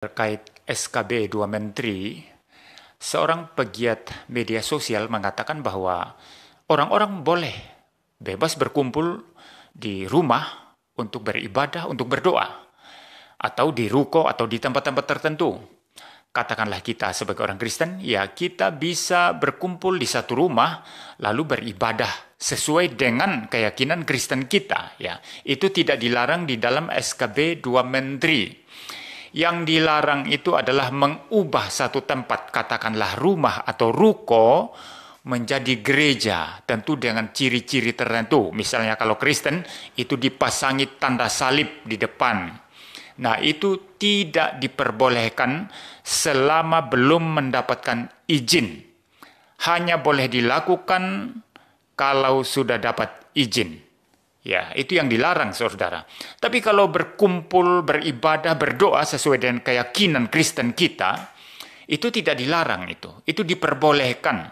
Terkait SKB 2 Menteri, seorang pegiat media sosial mengatakan bahwa orang-orang boleh bebas berkumpul di rumah untuk beribadah, untuk berdoa, atau di ruko atau di tempat-tempat tertentu. Katakanlah kita sebagai orang Kristen, ya kita bisa berkumpul di satu rumah lalu beribadah sesuai dengan keyakinan Kristen kita. Ya, itu tidak dilarang di dalam SKB 2 Menteri. Yang dilarang itu adalah mengubah satu tempat, katakanlah rumah atau ruko, menjadi gereja, tentu dengan ciri-ciri tertentu. Misalnya kalau Kristen, itu dipasangi tanda salib di depan. Nah, itu tidak diperbolehkan selama belum mendapatkan izin. Hanya boleh dilakukan kalau sudah dapat izin. Ya, itu yang dilarang, saudara. Tapi kalau berkumpul, beribadah, berdoa sesuai dengan keyakinan Kristen kita, itu tidak dilarang itu. Itu diperbolehkan.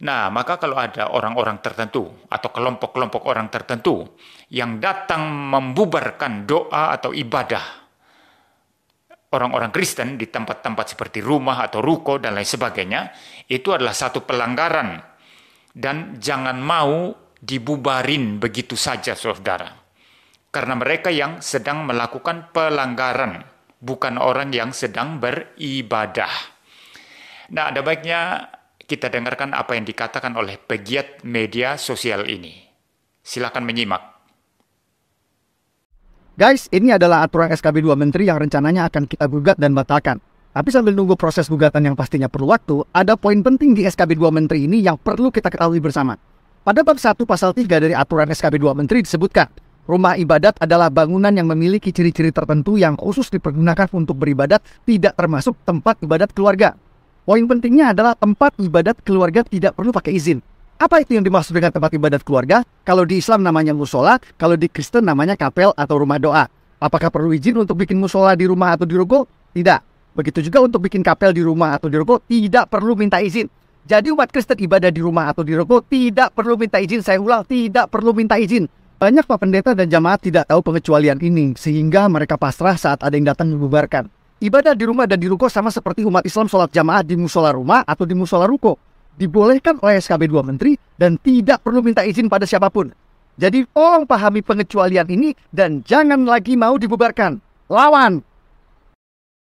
Nah, maka kalau ada orang-orang tertentu atau kelompok-kelompok orang tertentu yang datang membubarkan doa atau ibadah orang-orang Kristen di tempat-tempat seperti rumah atau ruko dan lain sebagainya, itu adalah satu pelanggaran. Dan jangan mau dibubarin begitu saja, saudara. Karena mereka yang sedang melakukan pelanggaran, bukan orang yang sedang beribadah. Nah, ada baiknya kita dengarkan apa yang dikatakan oleh pegiat media sosial ini. Silakan menyimak. Guys, ini adalah aturan SKB 2 Menteri yang rencananya akan kita gugat dan batalkan. Tapi sambil nunggu proses gugatan yang pastinya perlu waktu, ada poin penting di SKB 2 Menteri ini yang perlu kita ketahui bersama. Pada bab 1 pasal 3 dari aturan SKB 2 Menteri disebutkan, rumah ibadat adalah bangunan yang memiliki ciri-ciri tertentu yang khusus dipergunakan untuk beribadat, tidak termasuk tempat ibadat keluarga. Poin pentingnya adalah tempat ibadat keluarga tidak perlu pakai izin. Apa itu yang dimaksud dengan tempat ibadat keluarga? Kalau di Islam namanya musola, kalau di Kristen namanya kapel atau rumah doa. Apakah perlu izin untuk bikin musola di rumah atau di ruko? Tidak. Begitu juga untuk bikin kapel di rumah atau di ruko, tidak perlu minta izin. Jadi umat Kristen ibadah di rumah atau di ruko tidak perlu minta izin. Saya ulang, tidak perlu minta izin. Banyak Pak Pendeta dan jamaat tidak tahu pengecualian ini, sehingga mereka pasrah saat ada yang datang membubarkan. Ibadah di rumah dan di ruko sama seperti umat Islam sholat jamaah di musola rumah atau di musola ruko. Dibolehkan oleh SKB 2 Menteri dan tidak perlu minta izin pada siapapun. Jadi tolong pahami pengecualian ini dan jangan lagi mau dibubarkan. Lawan!